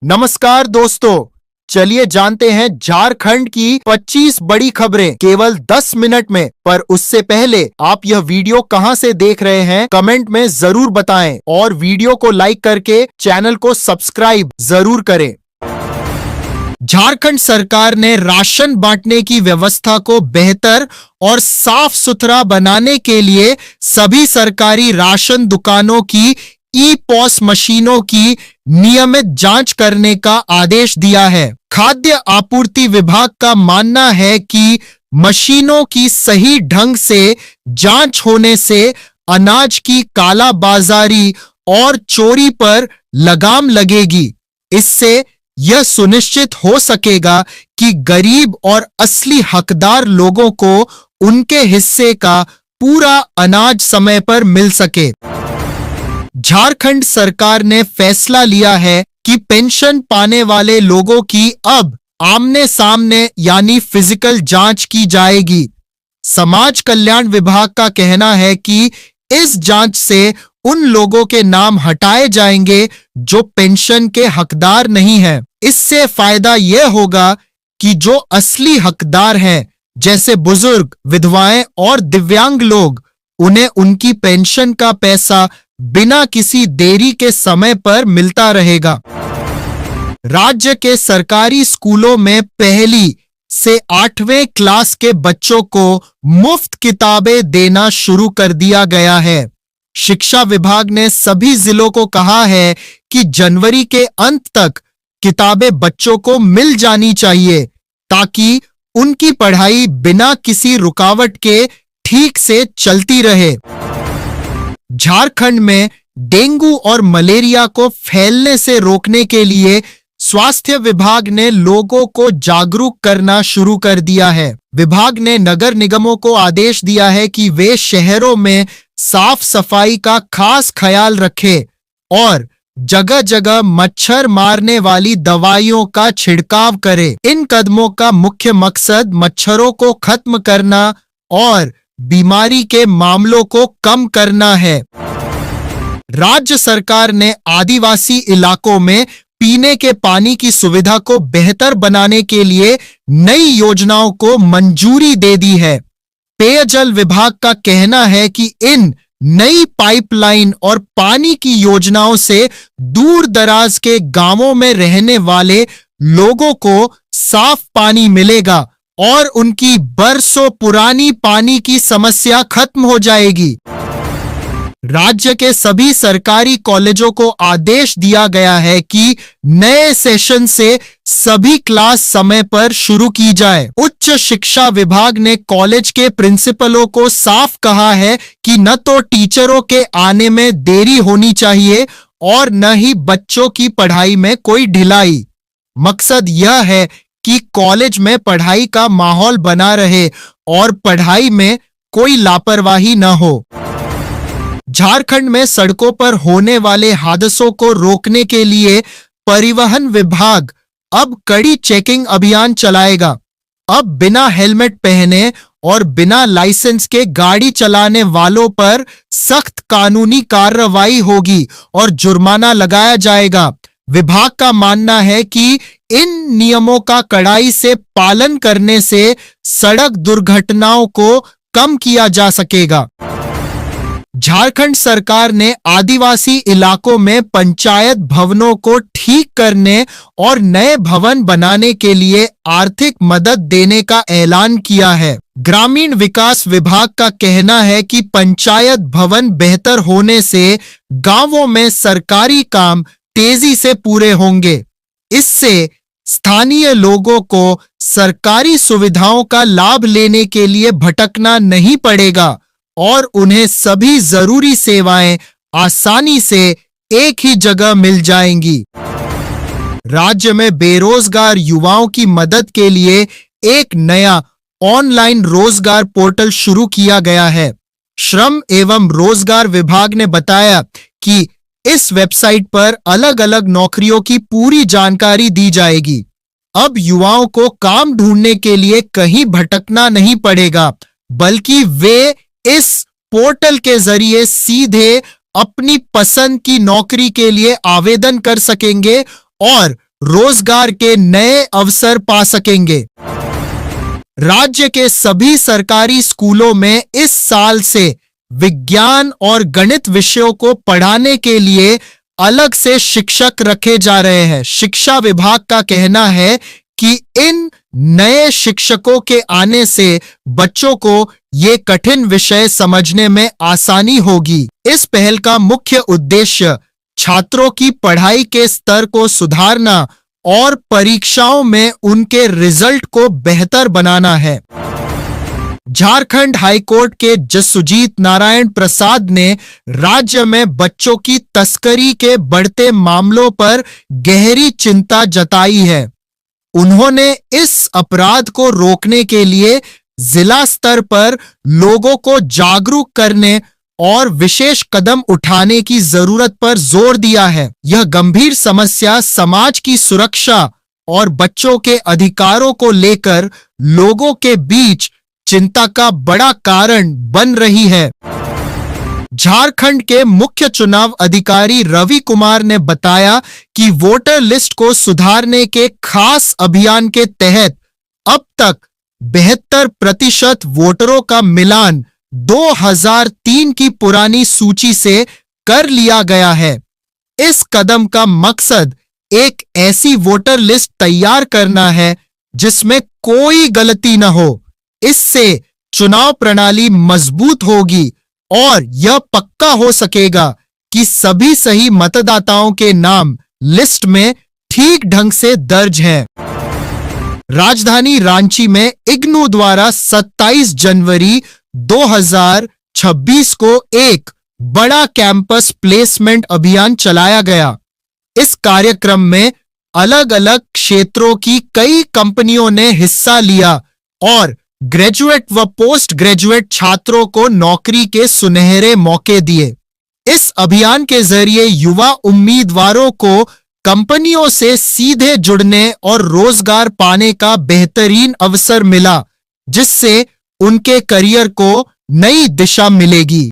नमस्कार दोस्तों, चलिए जानते हैं झारखंड की 25 बड़ी खबरें केवल 10 मिनट में। पर उससे पहले आप यह वीडियो कहां से देख रहे हैं कमेंट में जरूर बताएं और वीडियो को लाइक करके चैनल को सब्सक्राइब जरूर करें। झारखंड सरकार ने राशन बांटने की व्यवस्था को बेहतर और साफ सुथरा बनाने के लिए सभी सरकारी राशन दुकानों की ई-पॉस मशीनों की नियमित जांच करने का आदेश दिया है। खाद्य आपूर्ति विभाग का मानना है कि मशीनों की सही ढंग से जांच होने से अनाज की कालाबाजारी और चोरी पर लगाम लगेगी। इससे यह सुनिश्चित हो सकेगा कि गरीब और असली हकदार लोगों को उनके हिस्से का पूरा अनाज समय पर मिल सके। झारखंड सरकार ने फैसला लिया है कि पेंशन पाने वाले लोगों की अब आमने सामने यानी फिजिकल जांच की जाएगी। समाज कल्याण विभाग का कहना है कि इस जांच से उन लोगों के नाम हटाए जाएंगे जो पेंशन के हकदार नहीं हैं। इससे फायदा यह होगा कि जो असली हकदार हैं, जैसे बुजुर्ग, विधवाएं और दिव्यांग लोग, उन्हें उनकी पेंशन का पैसा बिना किसी देरी के समय पर मिलता रहेगा। राज्य के सरकारी स्कूलों में पहली से 8वें क्लास के बच्चों को मुफ्त किताबें देना शुरू कर दिया गया है। शिक्षा विभाग ने सभी जिलों को कहा है कि जनवरी के अंत तक किताबें बच्चों को मिल जानी चाहिए ताकि उनकी पढ़ाई बिना किसी रुकावट के ठीक से चलती रहे। झारखंड में डेंगू और मलेरिया को फैलने से रोकने के लिए स्वास्थ्य विभाग ने लोगों को जागरूक करना शुरू कर दिया है। विभाग ने नगर निगमों को आदेश दिया है कि वे शहरों में साफ सफाई का खास ख्याल रखें और जगह जगह मच्छर मारने वाली दवाइयों का छिड़काव करें। इन कदमों का मुख्य मकसद मच्छरों को खत्म करना और बीमारी के मामलों को कम करना है। राज्य सरकार ने आदिवासी इलाकों में पीने के पानी की सुविधा को बेहतर बनाने के लिए नई योजनाओं को मंजूरी दे दी है। पेयजल विभाग का कहना है कि इन नई पाइपलाइन और पानी की योजनाओं से दूर दराज के गांवों में रहने वाले लोगों को साफ पानी मिलेगा और उनकी बरसों पुरानी पानी की समस्या खत्म हो जाएगी। राज्य के सभी सरकारी कॉलेजों को आदेश दिया गया है कि नए सेशन से सभी क्लास समय पर शुरू की जाए। उच्च शिक्षा विभाग ने कॉलेज के प्रिंसिपलों को साफ कहा है कि न तो टीचरों के आने में देरी होनी चाहिए और न ही बच्चों की पढ़ाई में कोई ढिलाई। मकसद यह है कि कॉलेज में पढ़ाई का माहौल बना रहे और पढ़ाई में कोई लापरवाही न हो। झारखंड में सड़कों पर होने वाले हादसों को रोकने के लिए परिवहन विभाग अब कड़ी चेकिंग अभियान चलाएगा। अब बिना हेलमेट पहने और बिना लाइसेंस के गाड़ी चलाने वालों पर सख्त कानूनी कार्रवाई होगी और जुर्माना लगाया जाएगा। विभाग का मानना है कि इन नियमों का कड़ाई से पालन करने से सड़क दुर्घटनाओं को कम किया जा सकेगा। झारखंड सरकार ने आदिवासी इलाकों में पंचायत भवनों को ठीक करने और नए भवन बनाने के लिए आर्थिक मदद देने का ऐलान किया है। ग्रामीण विकास विभाग का कहना है कि पंचायत भवन बेहतर होने से गांवों में सरकारी काम तेजी से पूरे होंगे। इससे स्थानीय लोगों को सरकारी सुविधाओं का लाभ लेने के लिए भटकना नहीं पड़ेगा और उन्हें सभी जरूरी सेवाएं आसानी से एक ही जगह मिल जाएंगी। राज्य में बेरोजगार युवाओं की मदद के लिए एक नया ऑनलाइन रोजगार पोर्टल शुरू किया गया है। श्रम एवं रोजगार विभाग ने बताया कि इस वेबसाइट पर अलग अलग नौकरियों की पूरी जानकारी दी जाएगी। अब युवाओं को काम ढूंढने के लिए कहीं भटकना नहीं पड़ेगा, बल्कि वे इस पोर्टल के जरिए सीधे अपनी पसंद की नौकरी के लिए आवेदन कर सकेंगे और रोजगार के नए अवसर पा सकेंगे। राज्य के सभी सरकारी स्कूलों में इस साल से विज्ञान और गणित विषयों को पढ़ाने के लिए अलग से शिक्षक रखे जा रहे हैं। शिक्षा विभाग का कहना है कि इन नए शिक्षकों के आने से बच्चों को ये कठिन विषय समझने में आसानी होगी। इस पहल का मुख्य उद्देश्य छात्रों की पढ़ाई के स्तर को सुधारना और परीक्षाओं में उनके रिजल्ट को बेहतर बनाना है। झारखंड हाईकोर्ट के जज सुजीत नारायण प्रसाद ने राज्य में बच्चों की तस्करी के बढ़ते मामलों पर गहरी चिंता जताई है। उन्होंने इस अपराध को रोकने के लिए जिला स्तर पर लोगों को जागरूक करने और विशेष कदम उठाने की जरूरत पर जोर दिया है। यह गंभीर समस्या समाज की सुरक्षा और बच्चों के अधिकारों को लेकर लोगों के बीच चिंता का बड़ा कारण बन रही है। झारखंड के मुख्य चुनाव अधिकारी रवि कुमार ने बताया कि वोटर लिस्ट को सुधारने के खास अभियान के तहत अब तक 72% वोटरों का मिलान 2003 की पुरानी सूची से कर लिया गया है। इस कदम का मकसद एक ऐसी वोटर लिस्ट तैयार करना है जिसमें कोई गलती न हो। इससे चुनाव प्रणाली मजबूत होगी और यह पक्का हो सकेगा कि सभी सही मतदाताओं के नाम लिस्ट में ठीक ढंग से दर्ज हैं। राजधानी रांची में इग्नू द्वारा 27 जनवरी 2026 को एक बड़ा कैंपस प्लेसमेंट अभियान चलाया गया। इस कार्यक्रम में अलग अलग क्षेत्रों की कई कंपनियों ने हिस्सा लिया और ग्रेजुएट व पोस्ट ग्रेजुएट छात्रों को नौकरी के सुनहरे मौके दिए। इस अभियान के जरिए युवा उम्मीदवारों को कंपनियों से सीधे जुड़ने और रोजगार पाने का बेहतरीन अवसर मिला, जिससे उनके करियर को नई दिशा मिलेगी।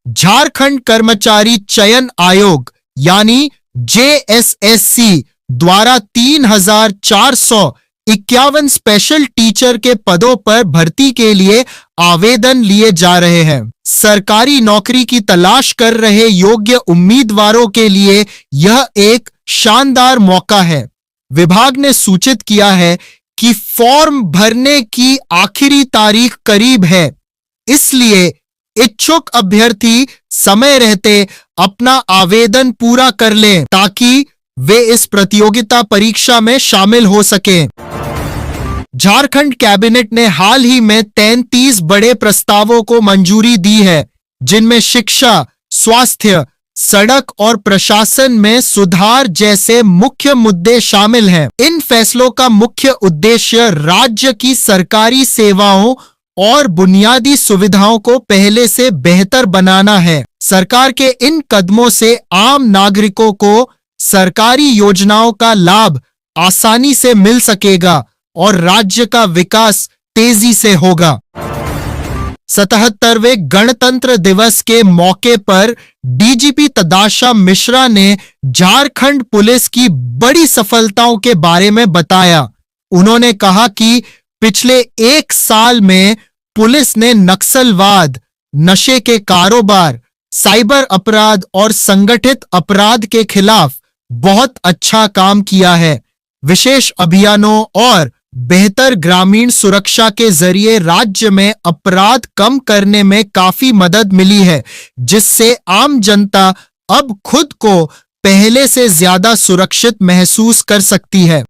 झारखंड कर्मचारी चयन आयोग यानी JSSC द्वारा 3,451 स्पेशल टीचर के पदों पर भर्ती के लिए आवेदन लिए जा रहे हैं। सरकारी नौकरी की तलाश कर रहे योग्य उम्मीदवारों के लिए यह एक शानदार मौका है। विभाग ने सूचित किया है कि फॉर्म भरने की आखिरी तारीख करीब है, इसलिए इच्छुक अभ्यर्थी समय रहते अपना आवेदन पूरा कर लें ताकि वे इस प्रतियोगिता परीक्षा में शामिल हो सकें। झारखंड कैबिनेट ने हाल ही में 33 बड़े प्रस्तावों को मंजूरी दी है, जिनमें शिक्षा, स्वास्थ्य, सड़क और प्रशासन में सुधार जैसे मुख्य मुद्दे शामिल हैं। इन फैसलों का मुख्य उद्देश्य राज्य की सरकारी सेवाओं और बुनियादी सुविधाओं को पहले से बेहतर बनाना है। सरकार के इन कदमों से आम नागरिकों को सरकारी योजनाओं का लाभ आसानी से मिल सकेगा और राज्य का विकास तेजी से होगा। 77वें गणतंत्र दिवस के मौके पर डीजीपी तदाशा मिश्रा ने झारखंड पुलिस की बड़ी सफलताओं के बारे में बताया। उन्होंने कहा कि पिछले 1 साल में पुलिस ने नक्सलवाद, नशे के कारोबार, साइबर अपराध और संगठित अपराध के खिलाफ बहुत अच्छा काम किया है। विशेष अभियानों और बेहतर ग्रामीण सुरक्षा के जरिए राज्य में अपराध कम करने में काफी मदद मिली है, जिससे आम जनता अब खुद को पहले से ज्यादा सुरक्षित महसूस कर सकती है।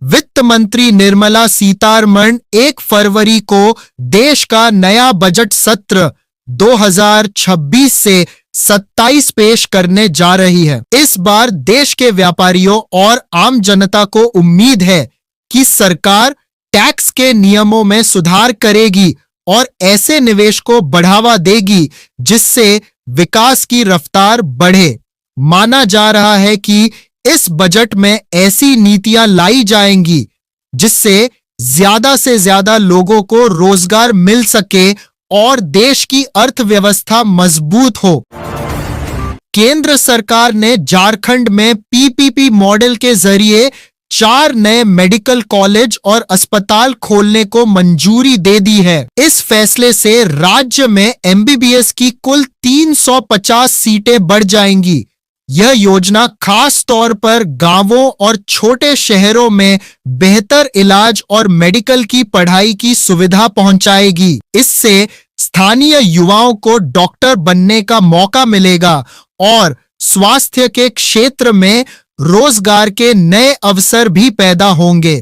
वित्त मंत्री निर्मला सीतारमण 1 फरवरी को देश का नया बजट सत्र 2026 से 27 पेश करने जा रही है। इस बार देश के व्यापारियों और आम जनता को उम्मीद है कि सरकार टैक्स के नियमों में सुधार करेगी और ऐसे निवेश को बढ़ावा देगी जिससे विकास की रफ्तार बढ़े। माना जा रहा है कि इस बजट में ऐसी नीतियां लाई जाएंगी जिससे ज्यादा से ज्यादा लोगों को रोजगार मिल सके और देश की अर्थव्यवस्था मजबूत हो। केंद्र सरकार ने झारखंड में पीपीपी मॉडल के जरिए 4 नए मेडिकल कॉलेज और अस्पताल खोलने को मंजूरी दे दी है। इस फैसले से राज्य में एमबीबीएस की कुल 350 सीटें बढ़ जाएंगी। यह योजना खास तौर पर गांवों और छोटे शहरों में बेहतर इलाज और मेडिकल की पढ़ाई की सुविधा पहुंचाएगी। इससे स्थानीय युवाओं को डॉक्टर बनने का मौका मिलेगा और स्वास्थ्य के क्षेत्र में रोजगार के नए अवसर भी पैदा होंगे।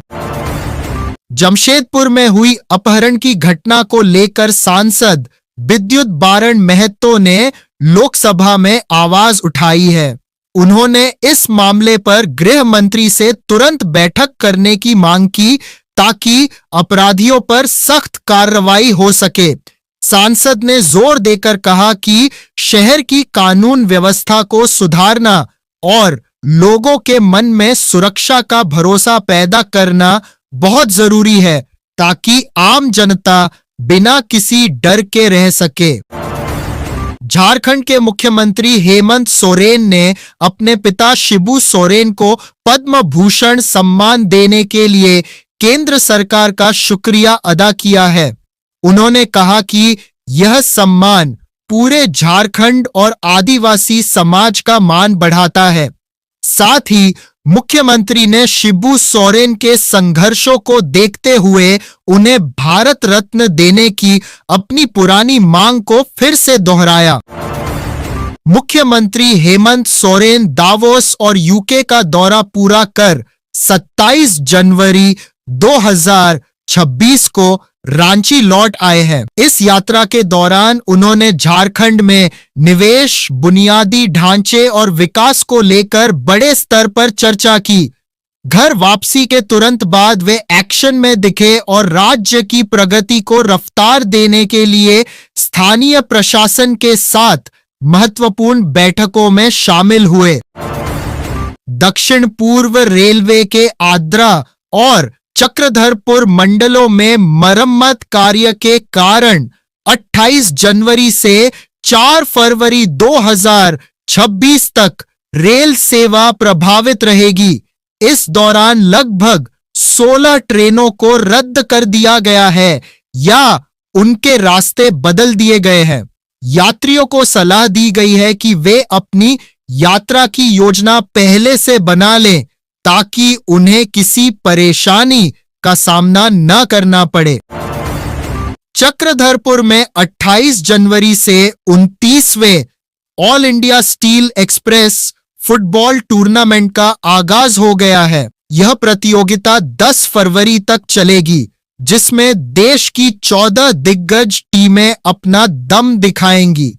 जमशेदपुर में हुई अपहरण की घटना को लेकर सांसद विद्युत बारण महतो ने लोकसभा में आवाज उठाई है। उन्होंने इस मामले पर गृह मंत्री से तुरंत बैठक करने की मांग की ताकि अपराधियों पर सख्त कार्रवाई हो सके। सांसद ने जोर देकर कहा कि शहर की कानून व्यवस्था को सुधारना और लोगों के मन में सुरक्षा का भरोसा पैदा करना बहुत जरूरी है ताकि आम जनता बिना किसी डर के रह सके। झारखंड के मुख्यमंत्री हेमंत सोरेन ने अपने पिता शिबू सोरेन को पद्म भूषण सम्मान देने के लिए केंद्र सरकार का शुक्रिया अदा किया है। उन्होंने कहा कि यह सम्मान पूरे झारखंड और आदिवासी समाज का मान बढ़ाता है। साथ ही मुख्यमंत्री ने शिबू सोरेन के संघर्षों को देखते हुए उन्हें भारत रत्न देने की अपनी पुरानी मांग को फिर से दोहराया। मुख्यमंत्री हेमंत सोरेन दावोस और यूके का दौरा पूरा कर 27 जनवरी 2026 को रांची लौट आए हैं। इस यात्रा के दौरान उन्होंने झारखंड में निवेश, बुनियादी ढांचे और विकास को लेकर बड़े स्तर पर चर्चा की। घर वापसी के तुरंत बाद वे एक्शन में दिखे और राज्य की प्रगति को रफ्तार देने के लिए स्थानीय प्रशासन के साथ महत्वपूर्ण बैठकों में शामिल हुए। दक्षिण पूर्व रेलवे के आद्रा और चक्रधरपुर मंडलों में मरम्मत कार्य के कारण 28 जनवरी से 4 फरवरी 2026 तक रेल सेवा प्रभावित रहेगी। इस दौरान लगभग 16 ट्रेनों को रद्द कर दिया गया है या उनके रास्ते बदल दिए गए हैं। यात्रियों को सलाह दी गई है कि वे अपनी यात्रा की योजना पहले से बना लें ताकि उन्हें किसी परेशानी का सामना न करना पड़े। चक्रधरपुर में 28 जनवरी से 29वें All India Steel Express football tournament का आगाज हो गया है। यह प्रतियोगिता 10 फरवरी तक चलेगी, जिसमें देश की 14 दिग्गज टीमें अपना दम दिखाएंगी।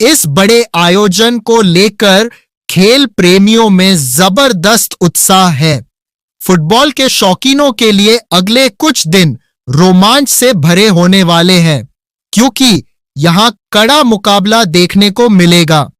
इस बड़े आयोजन को लेकर खेल प्रेमियों में जबरदस्त उत्साह है। फुटबॉल के शौकीनों के लिए अगले कुछ दिन रोमांच से भरे होने वाले हैं, क्योंकि यहां कड़ा मुकाबला देखने को मिलेगा।